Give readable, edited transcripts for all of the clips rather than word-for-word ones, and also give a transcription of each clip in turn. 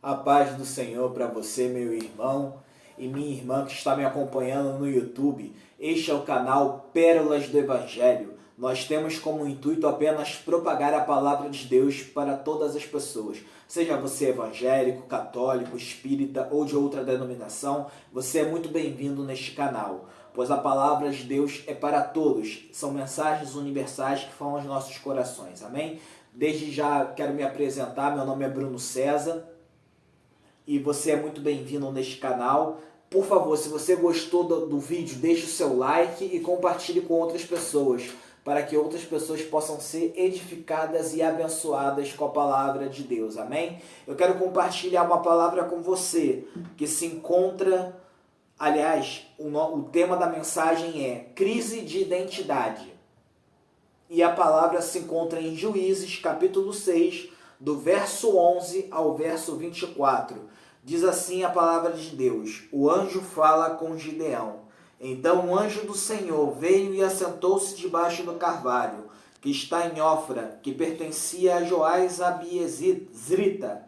A paz do Senhor para você, meu irmão e minha irmã que está me acompanhando no YouTube. Este é o canal Pérolas do Evangelho. Nós temos como intuito apenas propagar a palavra de Deus para todas as pessoas. Seja você evangélico, católico, espírita ou de outra denominação, você é muito bem-vindo neste canal, pois a palavra de Deus é para todos. São mensagens universais que falam aos nossos corações. Amém? Desde já quero me apresentar. Meu nome é Bruno César e você é muito bem-vindo neste canal. Por favor, se você gostou do vídeo, deixe o seu like e compartilhe com outras pessoas, para que outras pessoas possam ser edificadas e abençoadas com a palavra de Deus. Amém? Eu quero compartilhar uma palavra com você que se encontra, aliás, o tema da mensagem é crise de identidade. E a palavra se encontra em Juízes, capítulo 6, do verso 11 ao verso 24. Diz assim a palavra de Deus: o anjo fala com Gideão. Então o anjo do Senhor veio e assentou-se debaixo do carvalho, que está em Ofra, que pertencia a Joás Abiezrita.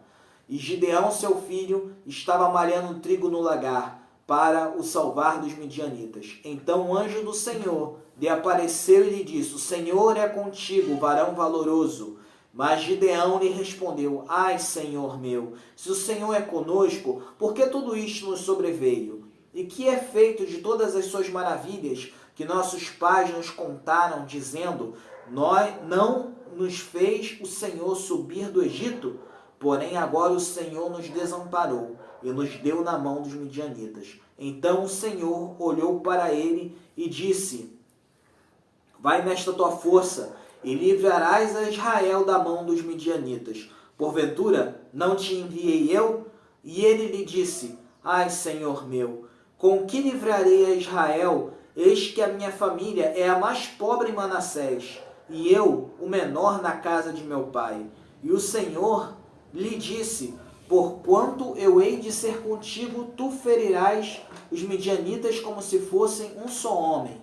E Gideão, seu filho, estava malhando trigo no lagar, para o salvar dos midianitas. Então o anjo do Senhor lhe apareceu e lhe disse: o Senhor é contigo, varão valoroso. Mas Gideão lhe respondeu: ai, Senhor meu, se o Senhor é conosco, por que tudo isto nos sobreveio? E que é feito de todas as suas maravilhas que nossos pais nos contaram, dizendo: não nos fez o Senhor subir do Egito? Porém agora o Senhor nos desamparou e nos deu na mão dos midianitas. Então o Senhor olhou para ele e disse: vai nesta tua força e livrarás a Israel da mão dos midianitas. Porventura, não te enviei eu? E ele lhe disse: ai, Senhor meu, com que livrarei a Israel? Eis que a minha família é a mais pobre em Manassés, e eu, o menor na casa de meu pai. E o Senhor lhe disse: porquanto eu hei de ser contigo, tu ferirás os midianitas como se fossem um só homem.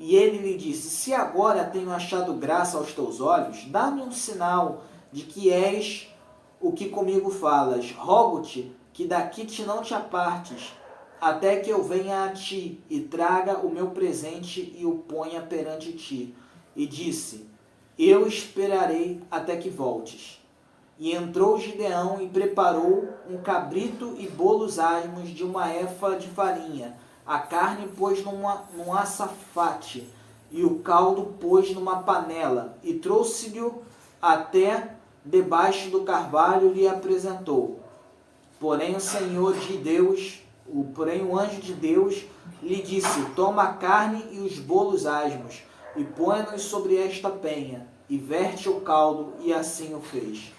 E ele lhe disse: se agora tenho achado graça aos teus olhos, dá-me um sinal de que és o que comigo falas. Rogo-te que daqui não te apartes, até que eu venha a ti e traga o meu presente e o ponha perante ti. E disse: eu esperarei até que voltes. E entrou Gideão e preparou um cabrito e bolos asmos de uma efa de farinha. A carne pôs num açafate, e o caldo pôs numa panela, e trouxe-lhe até debaixo do carvalho e lhe apresentou. Porém o anjo de Deus lhe disse: toma a carne e os bolos asmos, e põe-nos sobre esta penha, e verte o caldo, e assim o fez.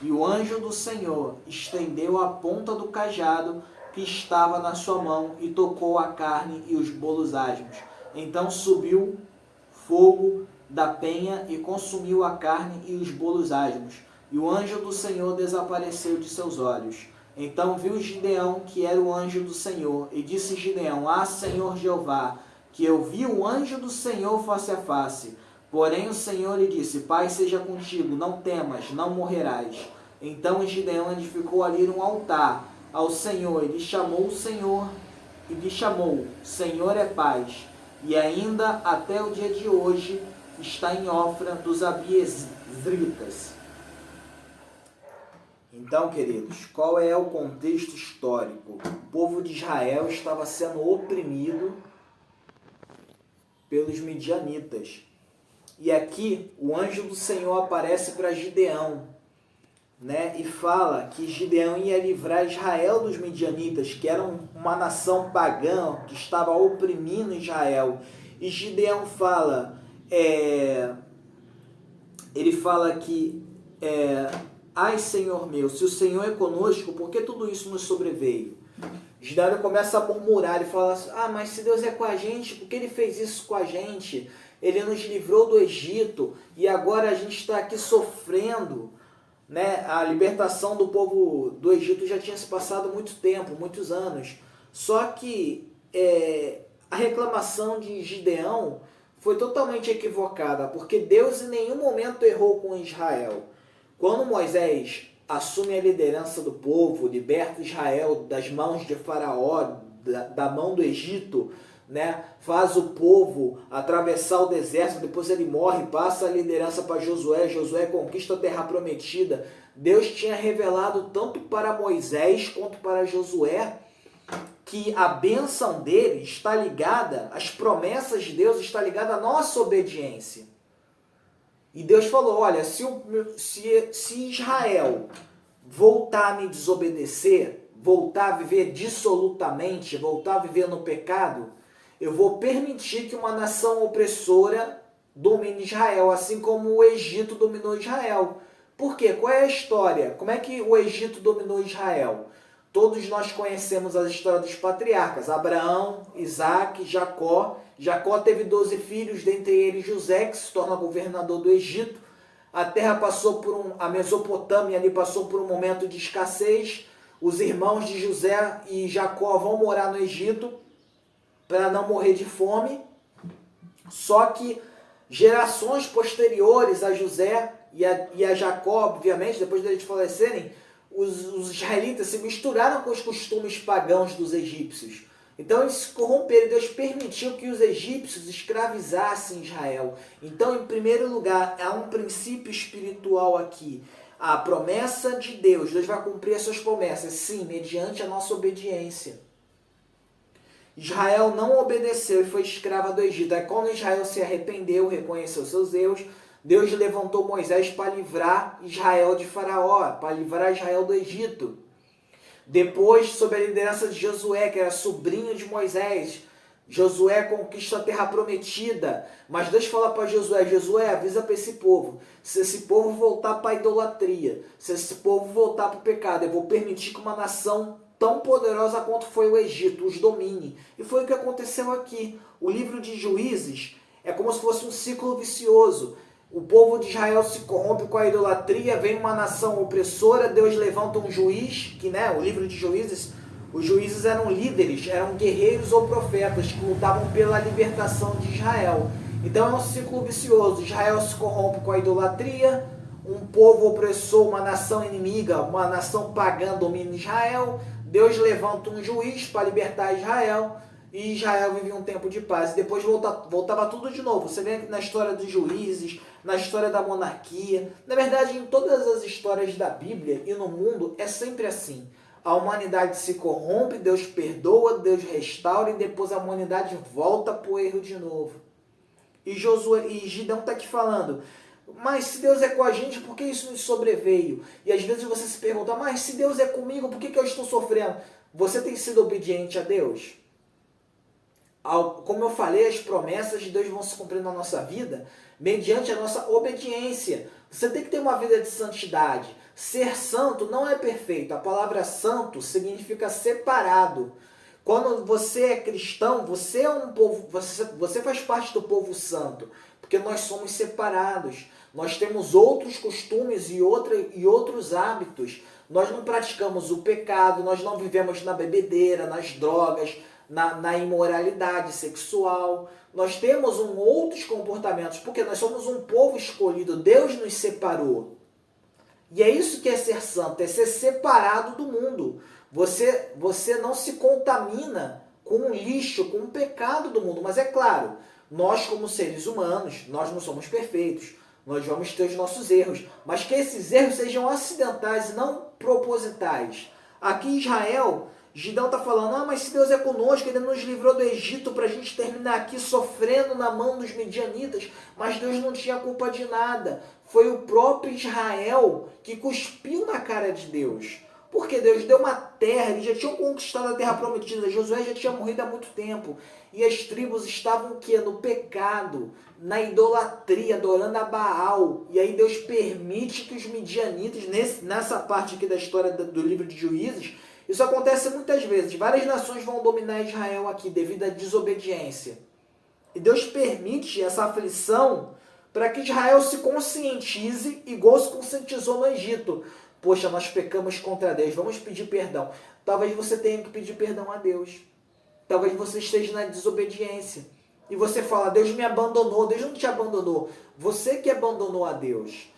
E o anjo do Senhor estendeu a ponta do cajado que estava na sua mão e tocou a carne e os bolos asmos. Então subiu fogo da penha e consumiu a carne e os bolos asmos. E o anjo do Senhor desapareceu de seus olhos. Então viu Gideão que era o anjo do Senhor, e disse Gideão: ah, Senhor Jeová, que eu vi o anjo do Senhor face a face. Porém o Senhor lhe disse: Pai seja contigo, não temas, não morrerás. Então Gideão edificou ali um altar ao Senhor, e lhe chamou Senhor é paz. E ainda até o dia de hoje está em Ofra dos Abiezritas. Então, queridos, qual é o contexto histórico? O povo de Israel estava sendo oprimido pelos midianitas. E aqui o anjo do Senhor aparece para Gideão, né? E fala que Gideão ia livrar Israel dos midianitas, que eram uma nação pagã que estava oprimindo Israel. E Gideão fala, ele fala que ai, Senhor meu, se o Senhor é conosco, por que tudo isso nos sobreveio? Gideão começa a murmurar e fala assim: ah, mas se Deus é com a gente, por que ele fez isso com a gente? Ele nos livrou do Egito e agora a gente está aqui sofrendo, né? A libertação do povo do Egito já tinha se passado muito tempo, muitos anos. Só que a reclamação de Gideão foi totalmente equivocada, porque Deus em nenhum momento errou com Israel. Quando Moisés assume a liderança do povo, liberta Israel das mãos de Faraó, da mão do Egito, né? Faz o povo atravessar o deserto, depois ele morre, passa a liderança para Josué, Josué conquista a terra prometida. Deus tinha revelado tanto para Moisés quanto para Josué que a bênção dele está ligada, as promessas de Deus está ligada à nossa obediência. E Deus falou, olha, se Israel voltar a me desobedecer, voltar a viver dissolutamente, voltar a viver no pecado, eu vou permitir que uma nação opressora domine Israel, assim como o Egito dominou Israel. Por quê? Qual é a história? Como é que o Egito dominou Israel? Todos nós conhecemos a história dos patriarcas, Abraão, Isaac, Jacó. Jacó teve 12 filhos, dentre eles José, que se torna governador do Egito. A terra passou por a Mesopotâmia ali passou por um momento de escassez. Os irmãos de José e Jacó vão morar no Egito para não morrer de fome. Só que gerações posteriores a José e a Jacó, obviamente, depois deles falecerem, os israelitas se misturaram com os costumes pagãos dos egípcios. Então eles se corromperam. Deus permitiu que os egípcios escravizassem Israel. Então, em primeiro lugar, há um princípio espiritual aqui. A promessa de Deus. Deus vai cumprir as suas promessas, sim, mediante a nossa obediência. Israel não obedeceu e foi escrava do Egito. Aí quando Israel se arrependeu, reconheceu seus erros, Deus levantou Moisés para livrar Israel de Faraó, para livrar Israel do Egito. Depois, sob a liderança de Josué, que era sobrinho de Moisés, Josué conquista a terra prometida. Mas Deus fala para Josué, Josué, avisa para esse povo, se esse povo voltar para a idolatria, se esse povo voltar para o pecado, eu vou permitir que uma nação tão poderosa quanto foi o Egito os domine. E foi o que aconteceu aqui. O livro de Juízes é como se fosse um ciclo vicioso. O povo de Israel se corrompe com a idolatria, vem uma nação opressora, Deus levanta um juiz, que, né, o livro de Juízes, os juízes eram líderes, eram guerreiros ou profetas que lutavam pela libertação de Israel. Então é um ciclo vicioso. Israel se corrompe com a idolatria, um povo opressor, uma nação inimiga, uma nação pagã domina Israel, Deus levanta um juiz para libertar Israel, e Israel vivia um tempo de paz. E depois voltava tudo de novo. Você vê na história dos juízes, na história da monarquia. Na verdade, em todas as histórias da Bíblia e no mundo, é sempre assim. A humanidade se corrompe, Deus perdoa, Deus restaura e depois a humanidade volta para o erro de novo. E Gideão está aqui falando, mas se Deus é com a gente, por que isso nos sobreveio? E às vezes você se pergunta, mas se Deus é comigo, por que eu estou sofrendo? Você tem sido obediente a Deus? Como eu falei, as promessas de Deus vão se cumprir na nossa vida mediante a nossa obediência. Você tem que ter uma vida de santidade. Ser santo não é perfeito. A palavra santo significa separado. Quando você é cristão, você é um povo, você faz parte do povo santo, porque nós somos separados. Nós temos outros costumes e outros hábitos. Nós não praticamos o pecado, nós não vivemos na bebedeira, nas drogas, na imoralidade sexual. Nós temos outros comportamentos, porque nós somos um povo escolhido. Deus nos separou. E é isso que é ser santo, é ser separado do mundo. Você não se contamina com o lixo, com o pecado do mundo. Mas é claro, nós como seres humanos, nós não somos perfeitos. Nós vamos ter os nossos erros. Mas que esses erros sejam acidentais e não propositais. Aqui em Israel, Gideão está falando, mas se Deus é conosco, Ele nos livrou do Egito para a gente terminar aqui sofrendo na mão dos midianitas, mas Deus não tinha culpa de nada. Foi o próprio Israel que cuspiu na cara de Deus. Porque Deus deu uma terra, eles já tinham conquistado a terra prometida, Josué já tinha morrido há muito tempo. E as tribos estavam o quê? No pecado, na idolatria, adorando a Baal. E aí Deus permite que os midianitas, nessa parte aqui da história do livro de Juízes, isso acontece muitas vezes. Várias nações vão dominar Israel aqui devido à desobediência. E Deus permite essa aflição para que Israel se conscientize, igual se conscientizou no Egito. Poxa, nós pecamos contra Deus, vamos pedir perdão. Talvez você tenha que pedir perdão a Deus. Talvez você esteja na desobediência. E você fala, Deus me abandonou. Deus não te abandonou. Você que abandonou a Deus.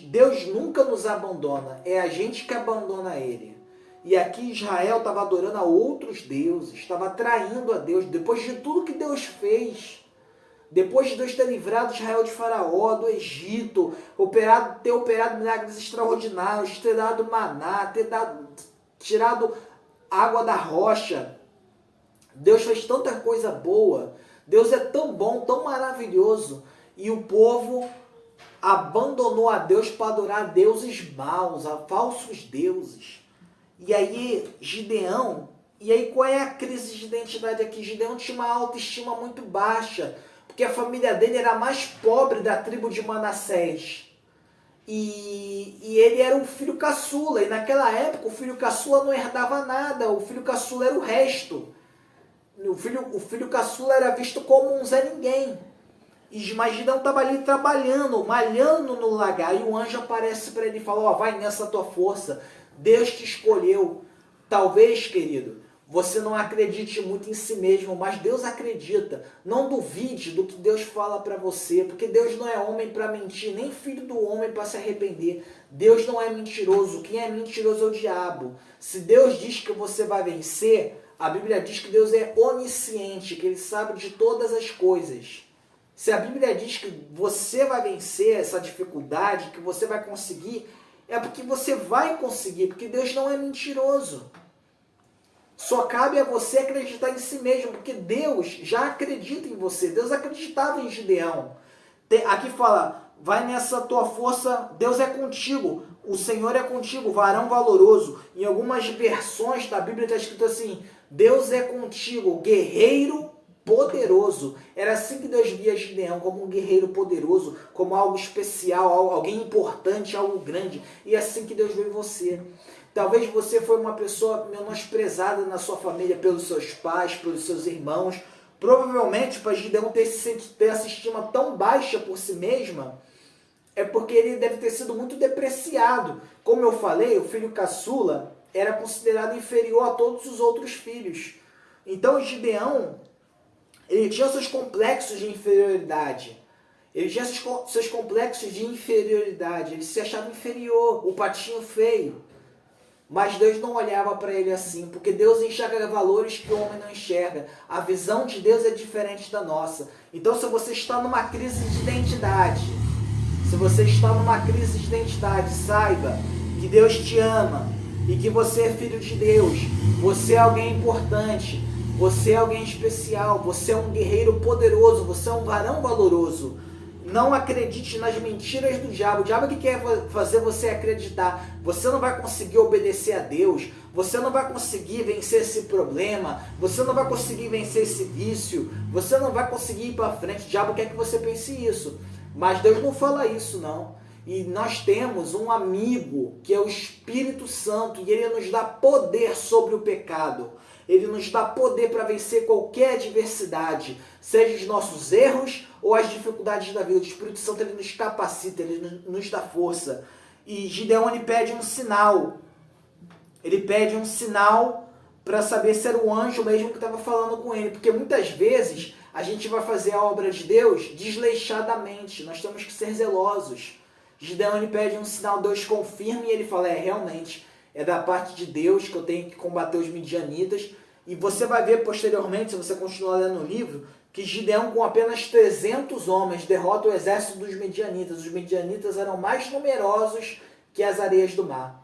Deus nunca nos abandona, é a gente que abandona Ele. E aqui Israel estava adorando a outros deuses, estava traindo a Deus, depois de tudo que Deus fez. Depois de Deus ter livrado Israel de Faraó, do Egito, ter operado milagres extraordinários, ter dado maná, tirado água da rocha. Deus fez tanta coisa boa. Deus é tão bom, tão maravilhoso. E o povo abandonou a Deus para adorar deuses maus, a falsos deuses. E aí, Gideão... E aí, qual é a crise de identidade aqui? Gideão tinha uma autoestima muito baixa, porque a família dele era a mais pobre da tribo de Manassés. E ele era um filho caçula, e naquela época o filho caçula não herdava nada, o filho caçula era o resto. O filho caçula era visto como um Zé Ninguém. Mas Gideão estava ali trabalhando, malhando no lagar, e o anjo aparece para ele e fala, vai nessa tua força, Deus te escolheu. Talvez, querido, você não acredite muito em si mesmo, mas Deus acredita. Não duvide do que Deus fala para você, porque Deus não é homem para mentir, nem filho do homem para se arrepender. Deus não é mentiroso, quem é mentiroso é o diabo. Se Deus diz que você vai vencer, a Bíblia diz que Deus é onisciente, que Ele sabe de todas as coisas. Se a Bíblia diz que você vai vencer essa dificuldade, que você vai conseguir, é porque você vai conseguir, porque Deus não é mentiroso. Só cabe a você acreditar em si mesmo, porque Deus já acredita em você. Deus acreditava em Gideão. Aqui fala, vai nessa tua força, Deus é contigo, o Senhor é contigo, varão valoroso. Em algumas versões da Bíblia está escrito assim, Deus é contigo, guerreiro poderoso. Era assim que Deus via Gideão, como um guerreiro poderoso, como algo especial, alguém importante, algo grande. E é assim que Deus vê você. Talvez você foi uma pessoa menosprezada na sua família pelos seus pais, pelos seus irmãos. Provavelmente, para Gideão ter essa estima tão baixa por si mesma, é porque ele deve ter sido muito depreciado. Como eu falei, o filho caçula era considerado inferior a todos os outros filhos. Então, Gideão, ele tinha seus complexos de inferioridade. Ele tinha seus complexos de inferioridade. Ele se achava inferior, o patinho feio. Mas Deus não olhava para ele assim, porque Deus enxerga valores que o homem não enxerga. A visão de Deus é diferente da nossa. Então, se você está numa crise de identidade, saiba que Deus te ama e que você é filho de Deus. Você é alguém importante, você é alguém especial, você é um guerreiro poderoso, você é um varão valoroso. Não acredite nas mentiras do diabo. O diabo que quer fazer você acreditar. Você não vai conseguir obedecer a Deus. Você não vai conseguir vencer esse problema. Você não vai conseguir vencer esse vício. Você não vai conseguir ir para frente. O diabo quer que você pense isso. Mas Deus não fala isso, não. E nós temos um amigo que é o Espírito Santo. E ele nos dá poder sobre o pecado. Ele nos dá poder para vencer qualquer adversidade, seja os nossos erros ou as dificuldades da vida. O Espírito Santo ele nos capacita, ele nos dá força. E Gideão ele pede um sinal. Ele pede um sinal para saber se era o anjo mesmo que estava falando com ele. Porque muitas vezes a gente vai fazer a obra de Deus desleixadamente. Nós temos que ser zelosos. Gideão ele pede um sinal, Deus confirma e ele fala, realmente... É da parte de Deus que eu tenho que combater os midianitas. E você vai ver posteriormente, se você continuar lendo o livro, que Gideão com apenas 300 homens derrota o exército dos midianitas. Os midianitas eram mais numerosos que as areias do mar.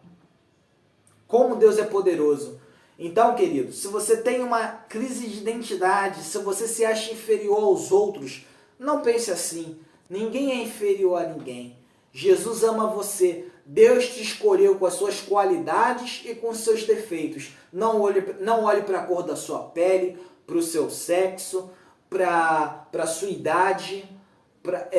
Como Deus é poderoso. Então, querido, se você tem uma crise de identidade, se você se acha inferior aos outros, não pense assim. Ninguém é inferior a ninguém. Jesus ama você. Deus te escolheu com as suas qualidades e com os seus defeitos. Não olhe para a cor da sua pele, para o seu sexo, para a sua idade, para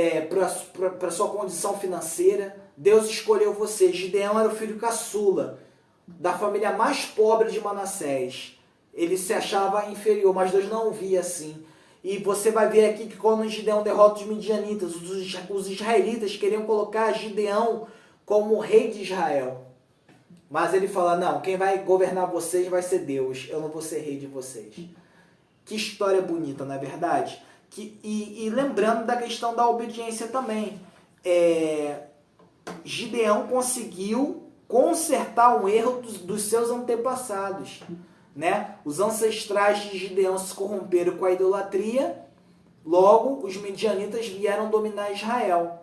a sua condição financeira. Deus escolheu você. Gideão era o filho caçula, da família mais pobre de Manassés. Ele se achava inferior, mas Deus não o via assim. E você vai ver aqui que quando Gideão derrota os midianitas, os israelitas queriam colocar Gideão como rei de Israel. Mas ele fala, não, quem vai governar vocês vai ser Deus, eu não vou ser rei de vocês. Que história bonita, não é verdade? E lembrando da questão da obediência também. Gideão conseguiu consertar um erro dos seus antepassados, né? Os ancestrais de Gideão se corromperam com a idolatria, logo os midianitas vieram dominar Israel.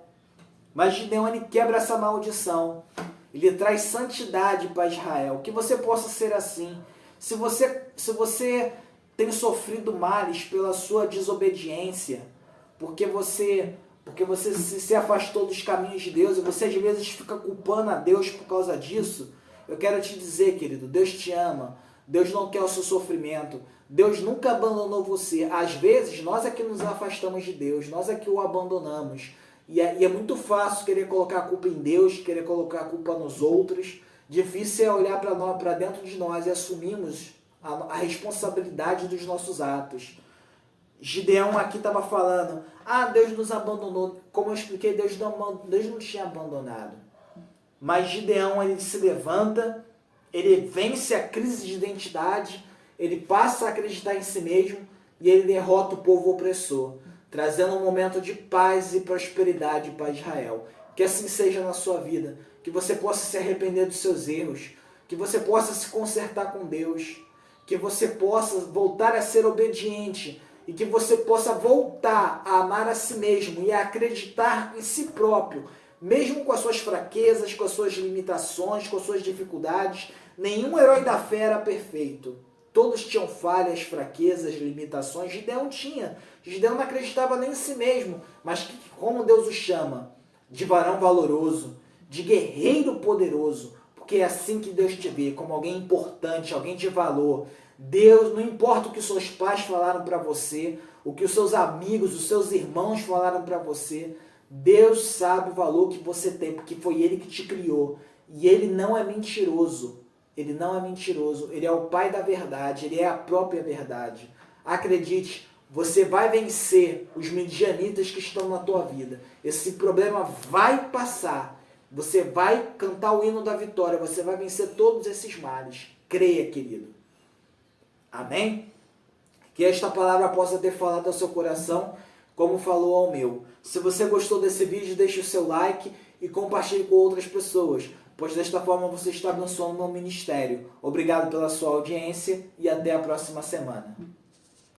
Mas Gideão, ele quebra essa maldição, ele traz santidade para Israel, que você possa ser assim. Se você tem sofrido males pela sua desobediência, porque você se afastou dos caminhos de Deus e você às vezes fica culpando a Deus por causa disso, eu quero te dizer, querido, Deus te ama, Deus não quer o seu sofrimento, Deus nunca abandonou você. Às vezes nós é que nos afastamos de Deus, nós é que o abandonamos. E é muito fácil querer colocar a culpa em Deus, querer colocar a culpa nos outros. Difícil é olhar para dentro de nós e assumirmos a responsabilidade dos nossos atos. Gideão aqui estava falando, Deus nos abandonou. Como eu expliquei, Deus não tinha abandonado. Mas Gideão, ele se levanta, ele vence a crise de identidade, ele passa a acreditar em si mesmo e ele derrota o povo opressor, trazendo um momento de paz e prosperidade para Israel. Que assim seja na sua vida, que você possa se arrepender dos seus erros, que você possa se consertar com Deus, que você possa voltar a ser obediente e que você possa voltar a amar a si mesmo e a acreditar em si próprio, mesmo com as suas fraquezas, com as suas limitações, com as suas dificuldades. Nenhum herói da fé era perfeito. Todos tinham falhas, fraquezas, limitações. Gideão tinha. Gideão não acreditava nem em si mesmo. Mas como Deus o chama? De varão valoroso, de guerreiro poderoso. Porque é assim que Deus te vê, como alguém importante, alguém de valor. Deus, não importa o que os seus pais falaram para você, o que os seus amigos, os seus irmãos falaram para você, Deus sabe o valor que você tem, porque foi Ele que te criou. E Ele não é mentiroso. Ele não é mentiroso. Ele é o Pai da verdade. Ele é a própria verdade. Acredite, você vai vencer os midianitas que estão na tua vida. Esse problema vai passar. Você vai cantar o hino da vitória. Você vai vencer todos esses males. Creia, querido. Amém? Que esta palavra possa ter falado ao seu coração, como falou ao meu. Se você gostou desse vídeo, deixe o seu like e compartilhe com outras pessoas, pois desta forma você está abençoando o meu ministério. Obrigado pela sua audiência e até a próxima semana.